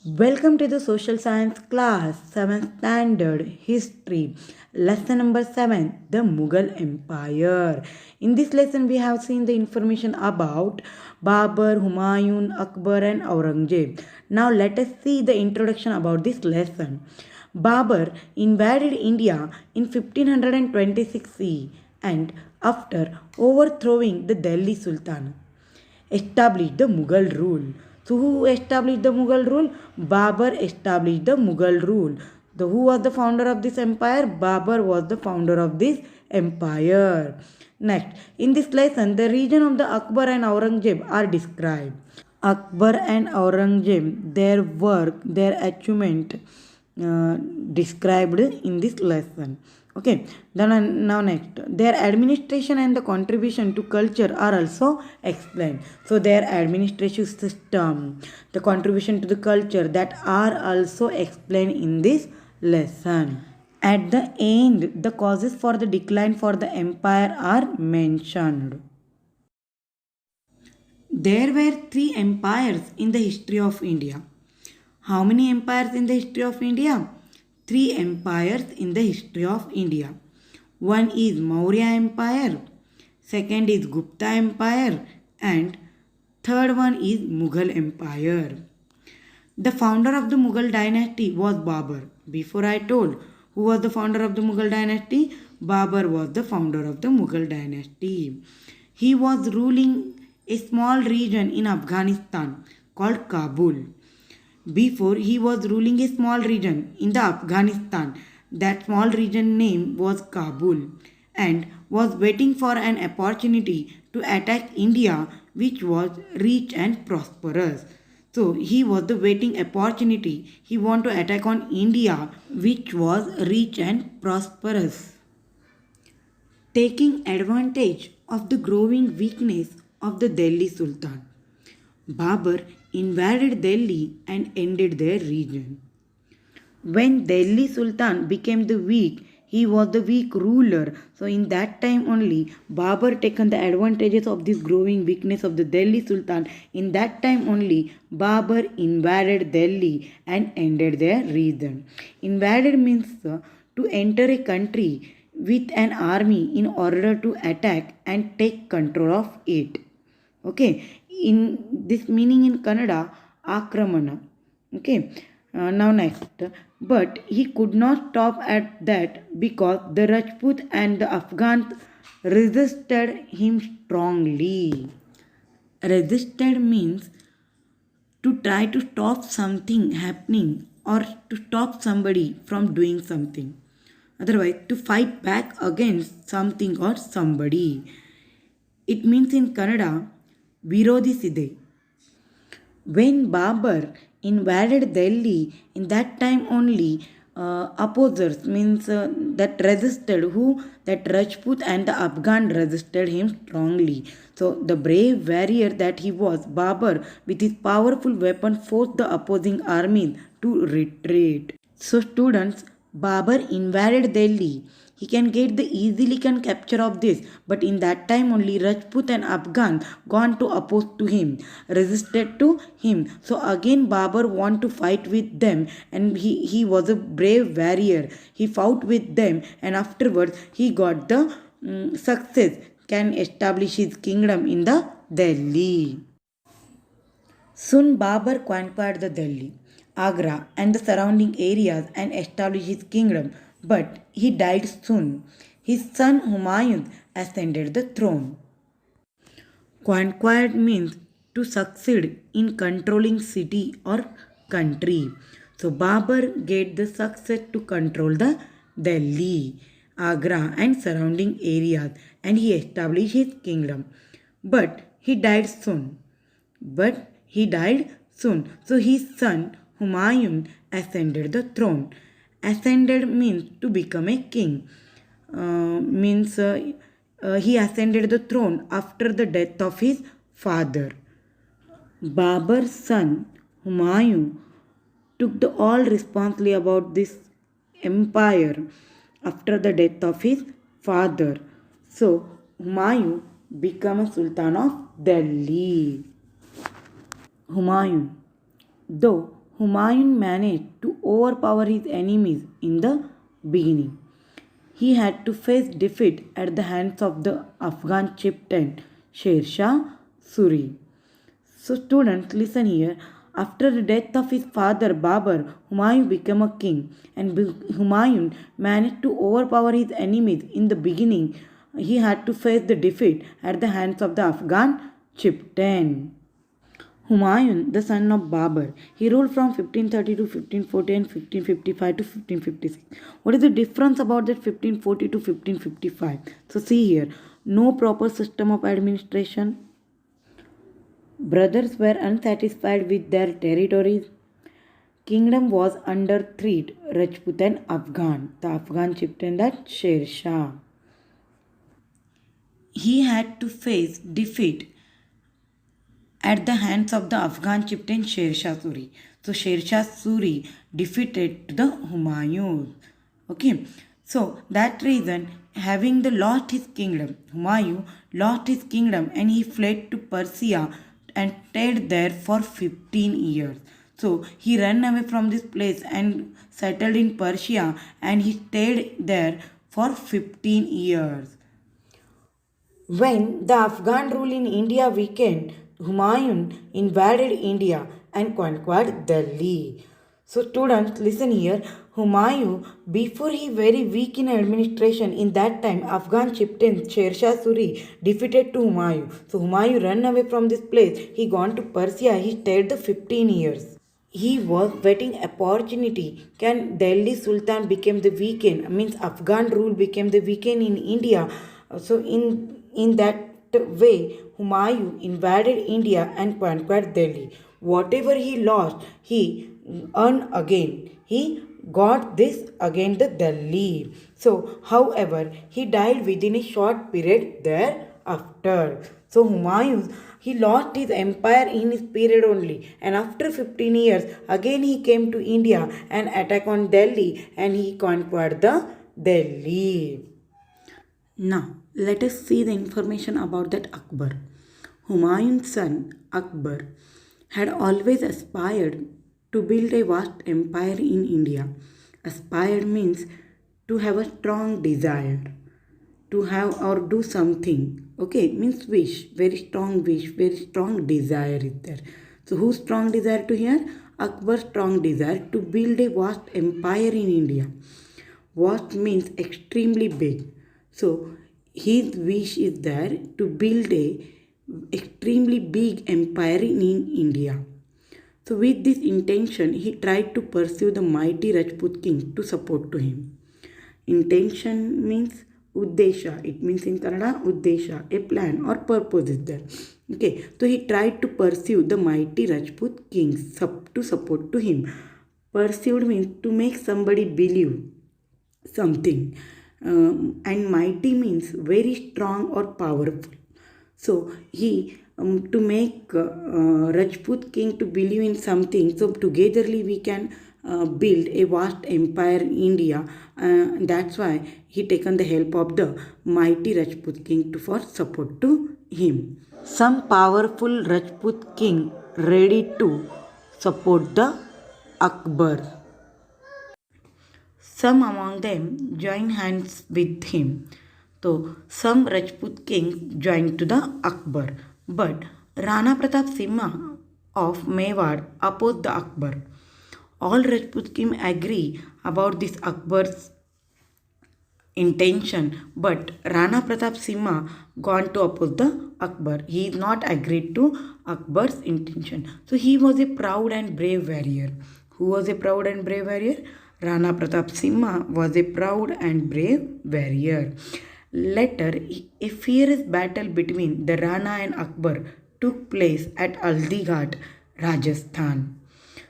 Welcome to the social science class, 7th standard history, lesson number 7, the Mughal Empire. In this lesson, we have seen the information about Babur, Humayun, Akbar, and Aurangzeb. Now, let us see the introduction about this lesson. Babur invaded India in 1526 CE and after overthrowing the Delhi Sultan established the Mughal rule. So who established the Mughal rule? Babur established the Mughal rule. Who was the founder of this empire? Babur was the founder of this empire. Next, in this lesson, the region of the Akbar and Aurangzeb are described. Akbar and Aurangzeb, their work, their achievement uh, described in this lesson. Okay, then now next, their administration and the contribution to culture are also explained. So their administrative system, the contribution to the culture, that are also explained in this lesson. At the end, the causes for the decline for the empire are mentioned. There were three empires in the history of India. How many empires in the history of India? Three empires in the history of India. One is Maurya Empire, second is Gupta Empire, and third one is Mughal Empire. The founder of the Mughal dynasty was Babur. Before I told who was the founder of the Mughal dynasty, Babur was the founder of the Mughal dynasty. He was ruling a small region in Afghanistan called Kabul. Before he was ruling a small region in the Afghanistan. That small region name was Kabul and was waiting for an opportunity to attack India, which was rich and prosperous. So he was the waiting opportunity. He wanted to attack on India, which was rich and prosperous. Taking advantage of the growing weakness of the Delhi Sultan, Babur invaded Delhi and ended their region. When Delhi Sultan became the weak, he was the weak ruler. So in that time only, Babur taken the advantages of this growing weakness of the Delhi Sultan. In that time only, Babur invaded Delhi and ended their region. Invaded means to enter a country with an army in order to attack and take control of it. Okay, in this meaning in Kannada, Akramana. Okay, now next, but he could not stop at that because the Rajput and the Afghans resisted him strongly. Resisted means to try to stop something happening or to stop somebody from doing something. Otherwise, to fight back against something or somebody. It means in Kannada, Virodhiside. When Babur invaded Delhi, in that time only, opposers means that resisted who that Rajput and the Afghan resisted him strongly. So the brave warrior that he was, Babur, with his powerful weapon forced the opposing armies to retreat. So students, Babur invaded Delhi. He can get the easily can capture of this, but in that time only Rajput and Afghan gone to oppose to him, resisted to him. So again Babur want to fight with them, and he was a brave warrior. He fought with them, and afterwards he got the success, can establish his kingdom in the Delhi. Soon Babur conquered the Delhi, Agra, and the surrounding areas and established his kingdom, but he died soon. His son Humayun ascended the throne. Conquered means to succeed in controlling city or country. So Babur get the success to control the Delhi, Agra and surrounding areas, and he established his kingdom. But he died soon. But he died soon. So his son Humayun ascended the throne. Ascended means to become a king. Means he ascended the throne after the death of his father. Babur's son Humayun took the all responsibility about this empire after the death of his father. So Humayun became a Sultan of Delhi. Humayun. Though Humayun managed to overpower his enemies in the beginning. He had to face defeat at the hands of the Afghan chieftain Sher Shah Suri. So, students, listen here. After the death of his father Babur, Humayun became a king, and Humayun managed to overpower his enemies in the beginning. He had to face the defeat at the hands of the Afghan chieftain. Humayun, the son of Babur, he ruled from 1530 to 1540 and 1555 to 1556. What is the difference about that 1540 to 1555? So see here, no proper system of administration. Brothers were unsatisfied with their territories. Kingdom was under threat, Rajput and Afghan. The Afghan chieftain that Sher Shah. He had to face defeat at the hands of the Afghan chieftain Sher Shah Suri. So Sher Shah Suri defeated the Humayun. Okay. So that reason, having the lost his kingdom, Humayun lost his kingdom and he fled to Persia and stayed there for 15 years. So he ran away from this place and settled in Persia and he stayed there for 15 years. When the Afghan rule in India weakened, Humayun invaded India and conquered Delhi. So students, listen here. Humayun, before he very weak in administration, in that time Afghan chieftain Sher Shah Suri defeated to Humayun. So Humayun ran away from this place. He gone to Persia. He stayed the 15 years. He was waiting opportunity. Can Delhi Sultan became the weekend? Means Afghan rule became the weekend in India. So in that way, Humayun invaded India and conquered Delhi. Whatever he lost, he earned again. He got this again the Delhi. So, however, he died within a short period thereafter. So Humayun, he lost his empire in his period only, and after 15 years again he came to India and attacked on Delhi and he conquered the Delhi. Now let us see the information about that Akbar. Humayun's son Akbar had always aspired to build a vast empire in India. Aspired means to have a strong desire, to have or do something. Okay, means wish, very strong desire is there. So whose strong desire to here? Akbar's strong desire to build a vast empire in India. Vast means extremely big. So his wish is there to build a extremely big empire in India. So with this intention, he tried to pursue the mighty Rajput king to support to him. Intention means Uddesha. It means in Kannada, Uddesha, a plan or purpose is there. Okay, so he tried to pursue the mighty Rajput king to support to him. Pursued means to make somebody believe something. And mighty means very strong or powerful. So he to make Rajput king to believe in something. So togetherly we can build a vast empire in India. That's why he taken the help of the mighty Rajput king for support to him. Some powerful Rajput king ready to support the Akbar. Some among them joined hands with him. So some Rajput kings joined to the Akbar. But Rana Pratap Singha of Mewar opposed the Akbar. All Rajput kings agree about this Akbar's intention, but Rana Pratap Singha gone to oppose the Akbar. He is not agreed to Akbar's intention. So he was a proud and brave warrior. Who was a proud and brave warrior? Rana Pratap Singha was a proud and brave warrior. Later, a fierce battle between the Rana and Akbar took place at Haldighat, Rajasthan.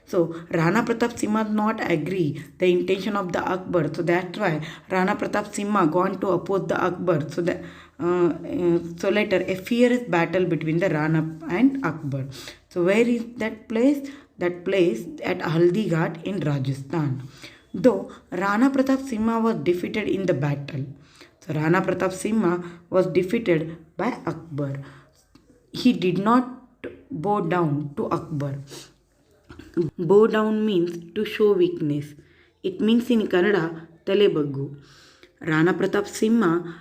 So Rana Pratap Singha not agree the intention of the Akbar. So that's why Rana Pratap Singha gone to oppose the Akbar. So later a fierce battle between the Rana and Akbar. So where is that place? That place at Haldighat in Rajasthan. Though Rana Pratap Singha was defeated in the battle. So Rana Pratap Singha was defeated by Akbar. He did not bow down to Akbar. Bow down means to show weakness. It means in Kannada, Talebaggu. Rana Pratap Simha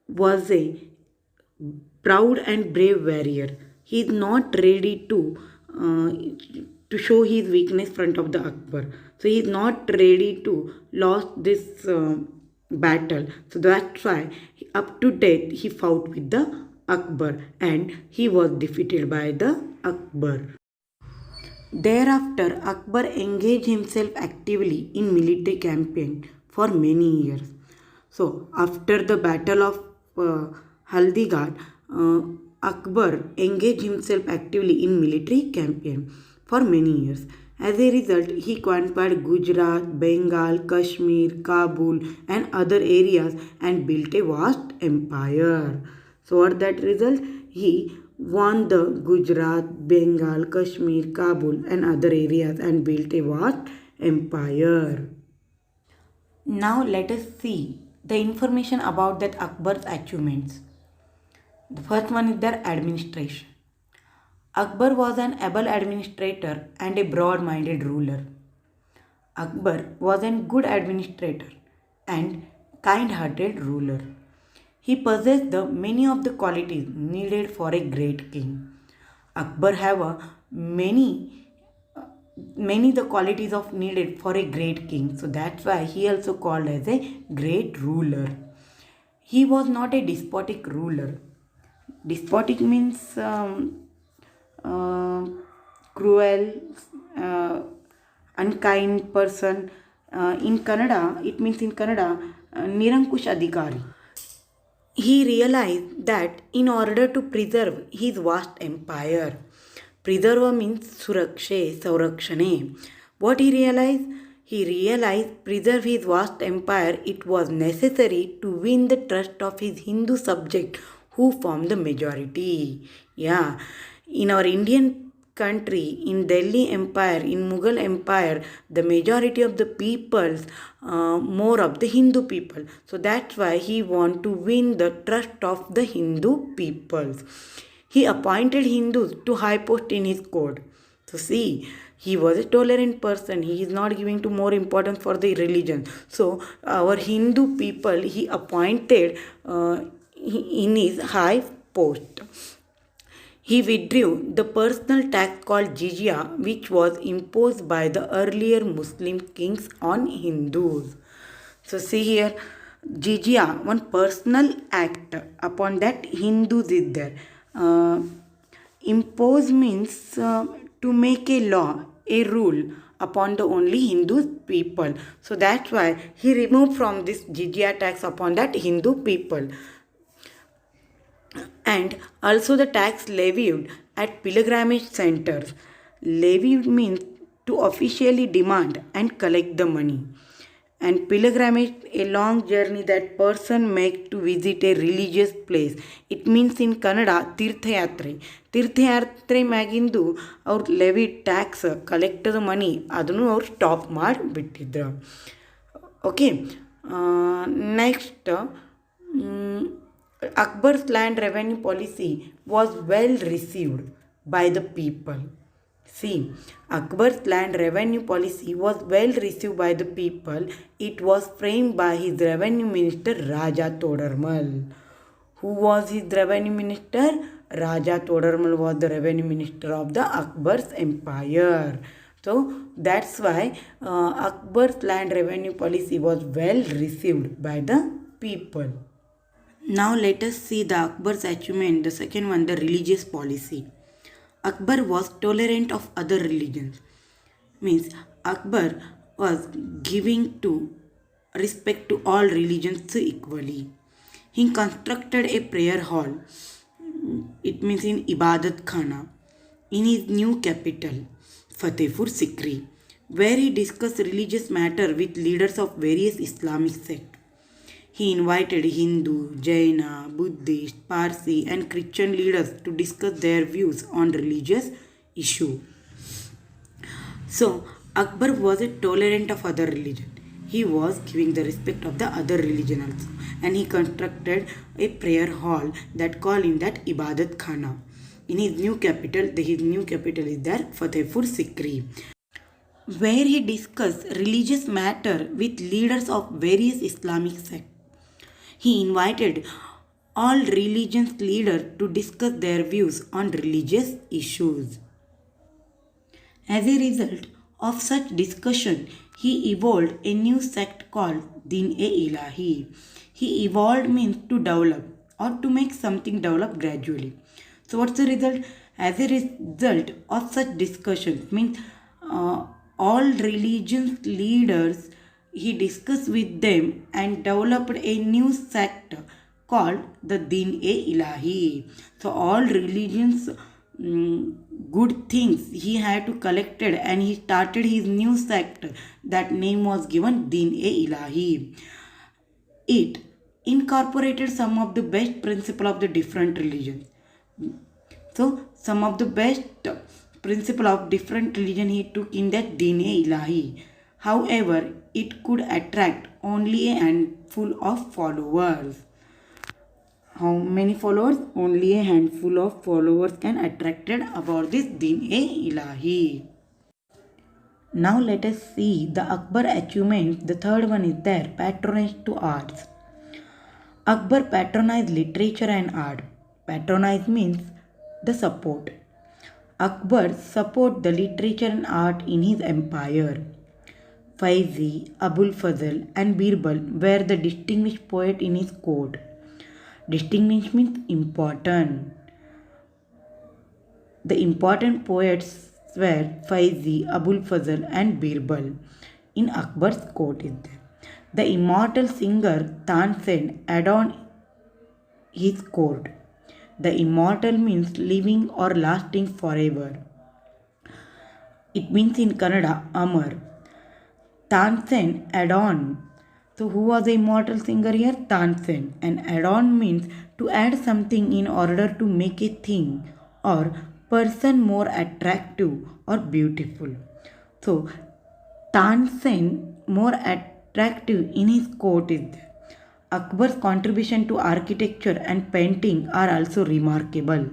was a proud and brave warrior. He is not ready to show his weakness front of the Akbar. So he is not ready to lost this battle. So that's why up to death he fought with the Akbar and he was defeated by the Akbar. Thereafter, Akbar engaged himself actively in military campaign for many years. So, after the battle of Haldighat, Akbar engaged himself actively in military campaign for many years. As a result, he conquered Gujarat, Bengal, Kashmir, Kabul, and other areas and built a vast empire. So, what that result? He won the Gujarat, Bengal, Kashmir, Kabul, and other areas and built a vast empire. Now, let us see the information about that Akbar's achievements. The first one is their administration. Akbar was an able administrator and a broad-minded ruler. Akbar was a good administrator and kind-hearted ruler. He possessed the many of the qualities needed for a great king. Akbar have many the qualities of needed for a great king. So that's why he also called as a great ruler. He was not a despotic ruler. Despotic means cruel, unkind person. In Kannada, it means in Kannada, Nirankush Adhikari. He realized that in order to preserve his vast empire, preserve means surakshe, saurakshane. What he realized? He realized preserve his vast empire, it was necessary to win the trust of his Hindu subjects who formed the majority. Yeah, in our Indian country, in Delhi Empire, in Mughal Empire, the majority of the peoples, more of the Hindu people. So that's why he want to win the trust of the Hindu peoples. He appointed Hindus to high post in his court. So see, he was a tolerant person. He is not giving to more importance for the religion. So our Hindu people he appointed in his high post. He withdrew the personal tax called jizya, which was imposed by the earlier Muslim kings on Hindus. So see here, jizya, one personal act upon that Hindus is there. Impose means to make a law, a rule upon the only Hindu people. So that's why he removed from this jizya tax upon that Hindu people. And also the tax levied at pilgrimage centers. Levied means to officially demand and collect the money. And pilgrimage, a long journey that person make to visit a religious place. It means in Kannada, ತೀರ್ಥಯಾತ್ರೆ. ತೀರ್ಥಯಾತ್ರೆ ಮ್ಯಾಗಿಂದು ಅವ್ರು levy tax ಕಲೆಕ್ಟದ money ಅದನ್ನು ಅವ್ರು stop ಮಾಡಿಬಿಟ್ಟಿದ್ರು. Okay, next Akbar's land revenue policy was well received by the people. See, Akbar's land revenue policy was well received by the people. It was framed by his revenue minister Raja Todarmal. Who was his revenue minister? Raja Todarmal was the revenue minister of the Akbar's empire. So that's why Akbar's land revenue policy was well received by the people. Now let us see the Akbar's achievement, the second one, the religious policy. Akbar was tolerant of other religions. Means Akbar was giving to respect to all religions equally. He constructed a prayer hall. It means in Ibadat Khana in his new capital, Fatehpur Sikri, where he discussed religious matter with leaders of various Islamic sects. He invited Hindu, Jaina, Buddhist, Parsi and Christian leaders to discuss their views on religious issues. So, Akbar was a tolerant of other religion. He was giving the respect of the other religion also. And he constructed a prayer hall that called in that Ibadat Khana. In his new capital is there Fatehpur Sikri. where he discussed religious matter with leaders of various Islamic sects. He invited all religions leaders to discuss their views on religious issues. As a result of such discussion, he evolved a new sect called Din-e-Ilahi. He evolved means to develop or to make something develop gradually. So what's the result? As a result of such discussions, means all religions leaders, he discussed with them and developed a new sect called the Din-e-Ilahi. So all religions good things he had to collected and he started his new sect. That name was given Din-e-Ilahi. It incorporated some of the best principle of the different religions. So some of the best principle of different religion he took in that Din-e-Ilahi. However, it could attract only a handful of followers. How many followers? Only a handful of followers can attracted about this Din-e-Ilahi. Now let us see the Akbar achievement. The third one is there, patronage to arts. Akbar patronized literature and art. Patronize means the support. Akbar support the literature and art in his empire. Faizi, Abul Fazl and Birbal were the distinguished poet in his court. Distinguished means important. The important poets were Faizi, Abul Fazl and Birbal. In Akbar's court is there. The immortal singer Tansen adorned his court. The immortal means living or lasting forever. It means in Kannada, Amar. Tansen adorned. So who was the immortal singer here? Tansen. And adorn means to add something in order to make a thing or person more attractive or beautiful. So Tansen more attractive in his court is there. Akbar's contribution to architecture and painting are also remarkable.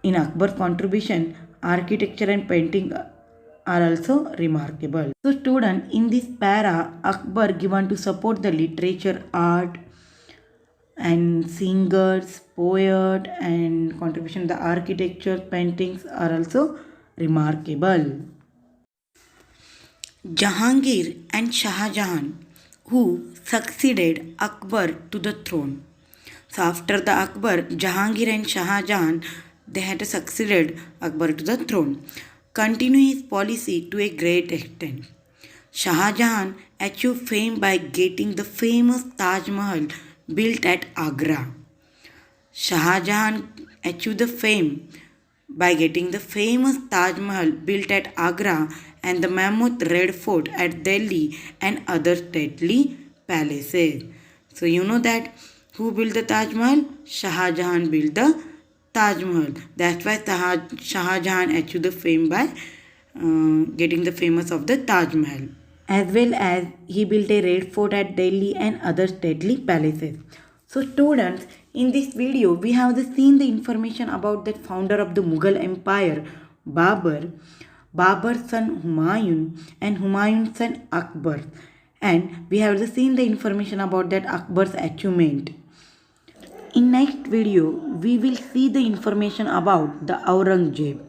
In Akbar's contribution, architecture and painting are also remarkable. So student, in this para, Akbar given to support the literature, art and singers, poet and contribution to the architecture, paintings are also remarkable. Jahangir and Shah Jahan, who succeeded Akbar to the throne. So after the Akbar, Jahangir and Shah Jahan, they had succeeded Akbar to the throne. Continue his policy to a great extent. Shah Jahan achieved fame by getting the famous Taj Mahal built at Agra. Shah Jahan achieved the fame by getting the famous Taj Mahal built at Agra and the mammoth Red Fort at Delhi and other stately palaces. So you know that who built the Taj Mahal? Shah Jahan built the Taj Mahal. That's why Shah Jahan achieved the fame by getting the famous of the Taj Mahal. As well as he built a Red Fort at Delhi and other stately palaces. So students, in this video we have seen the information about the founder of the Mughal Empire, Babur, Babur's son Humayun and Humayun's son Akbar. And we have seen the information about that Akbar's achievement. In next video, we will see the information about the Aurangzeb.